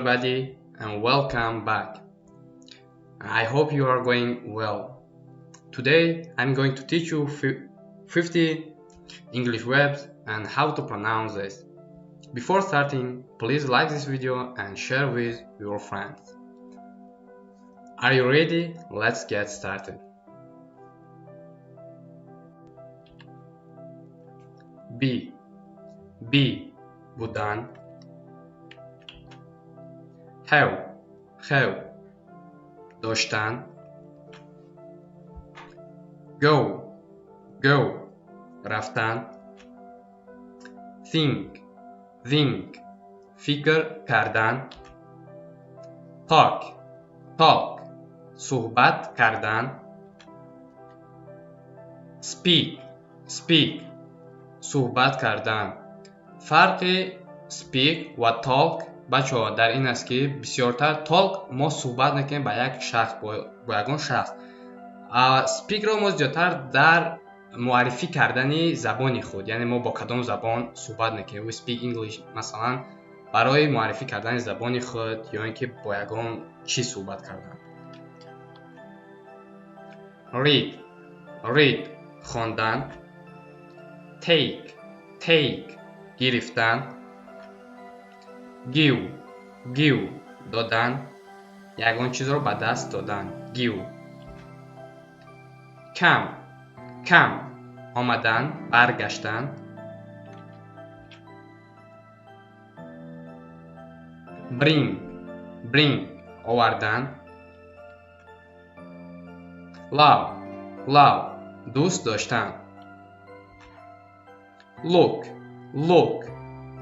everybody and welcome back. I hope you are going well. Today I'm going to teach you 50 English verbs and how to pronounce this. Before starting, please like this video and share with your friends. Are you ready? Let's get started. B بودن. have داشتن. go رفتن. think فکر کردن. talk صحبت کردن. speak صحبت کردن. فرق speak و talk بچه ها در این است که بسیارتر talk ما صحبت نکنیم با یک شخص با یگان شخص. speak را ما زیادتر در معرفی کردن زبان خود، یعنی ما با کدام زبان صحبت نکنیم. we speak English مثلا برای معرفی کردن زبان خود یا اینکه با یگان چی صحبت کردن. read خواندن. take گرفتن. give دادن، یگان چیز رو به دست دادن. give. come آمدن، برگشتن. bring آوردن. love دوست داشتن. look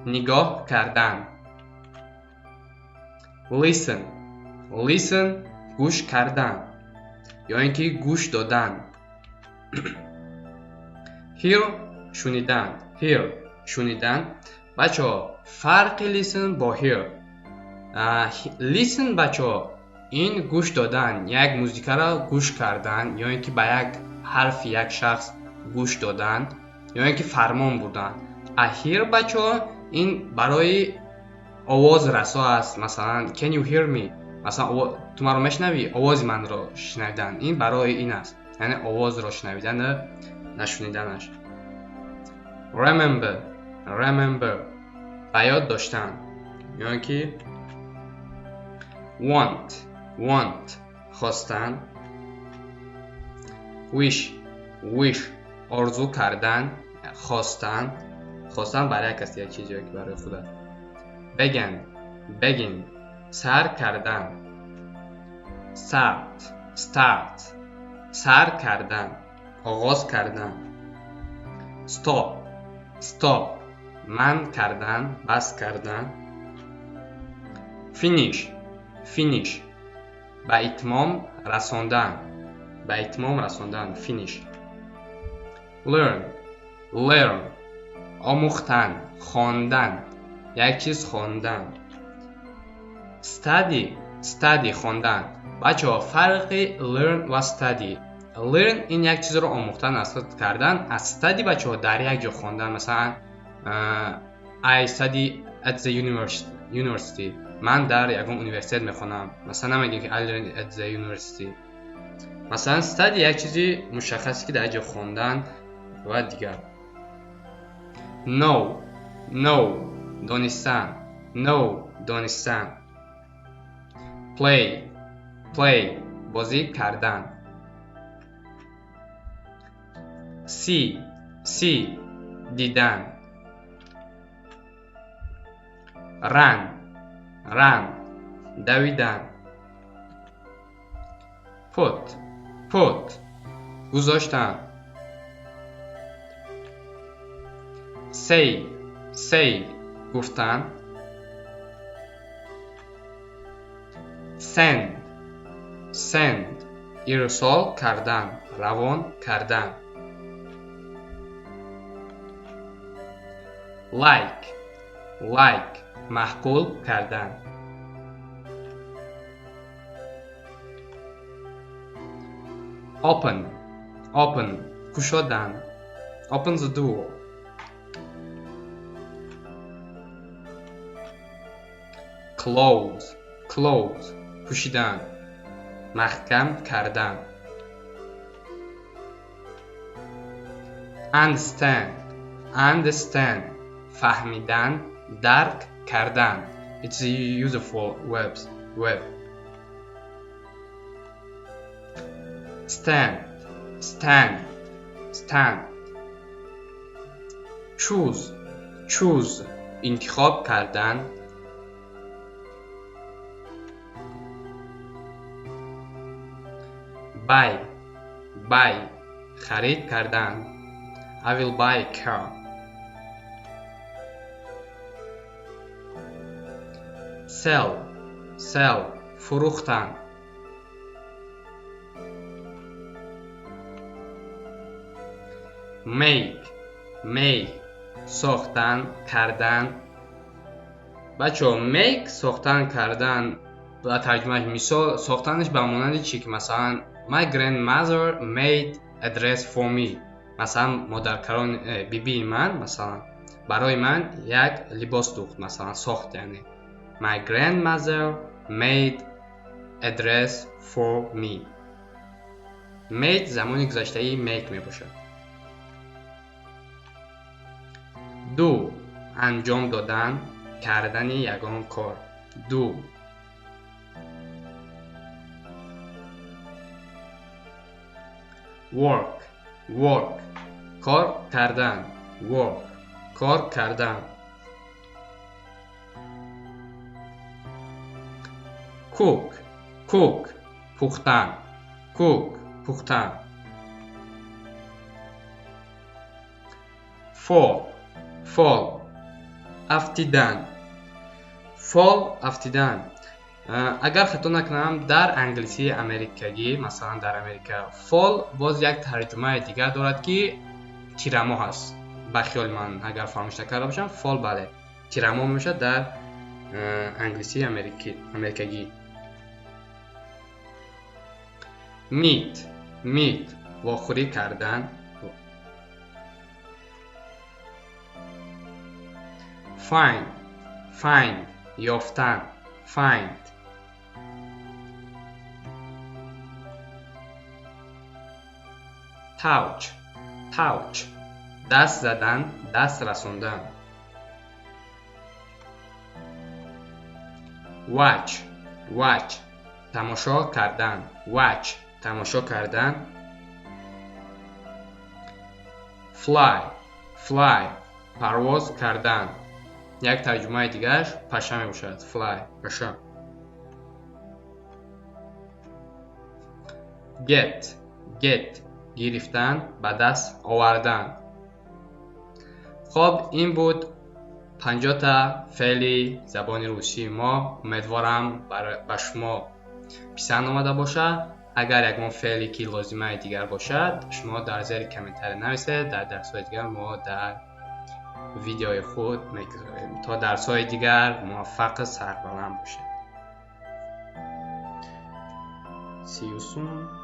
نگاه کردن. listen گوش کردن یا اینکه گوش دادن. hear شنیدن. بچه ها فرق listen با hear. listen بچه ها این گوش دادن، یک موزیک را گوش کردن یا اینکه به یک حرف یک شخص گوش دادن یا اینکه فرمان بردن. hear بچه ها این برای آواز رسا است. مثلا can you hear me، مثلا تو من رو میشنوی، آواز من رو شنیدن. این برای این است، یعنی آواز رو شنیدن نه شنیدنش. remember به یاد داشتن یعنی که want خواستن. wish آرزو کردن، خواستن برای کسی یک چیزی که برای خود است. begin سر کردن. start سر کردن، آغاز کردن. stop من کردن، بس کردن. finish به اتمام رساندن، finish. learn آموختن، خواندن، یک چیز خواندن. study خواندن. بچه ها فرق learn و study. learn این یک چیز رو آموختن، اساس کردن. از study بچه ها در یک جا خواندن. مثلا I study at the university من در یکم یونیورسیته میخونم. مثلا نمیگیم که I learn at the university. مثلا study یک چیزی مشخصی که در جا خواندن و دیگر. know دانستن. play بازی کردن. see دیدن. run دویدن. put گذاشتن. say گفتن. send ارسال کردن، روان کردن. like محقول کردن. open گشودن. open the door. close پوشیدن، محکم کردن. understand فهمیدن، درک کردن. It's useful web. stand choose انتخاب کردن. buy خرید کردن. I will buy a car. sell فروختن. make ساختن کردن. بچه ها make ساختن کردن و ترجمهش مثال ساختنش به مانند چی که مثلا my grandmother made a dress for me. مثلا مادرکران بیبی من مثلا برای من یک لباس دوخت، مثلا ساخت. یعنی my grandmother made a dress for me. made زمان گذشته ای make می باشد. do انجام دادن کردن یگان کار. do work کار کردن. کار کردن. cook پختن. fall افتیدن. اگر خطا نکنم در انگلیسی امریکایی مثلا در امریکا fall باز یک ترجمه دیگر دارد که تیرمو هست. بخیال من اگر فهمش نکرده باشم fall بله تیرمو میشه در انگلیسی امریکایی. meet واخوری کردن. find یافتن. find touch دست زدن، دست رسوندن. watch تماشا کردن. fly پرواز کردن. یک ترجمه دیگرش پشه می باشد. fly پشه. get گرفتن، به دست آوردن. خب این بود 50 تا فعل زبان روسی ما. امیدوارم به شما پسند آمده باشه. اگر یکمان فعلی که لازمه دیگر باشد شما در زیر کامنتر نویسید. در درس‌های دیگر ما در ویدیوی خود میگذاریم. تا درس‌های دیگر موفق سربلند باشید. See you soon.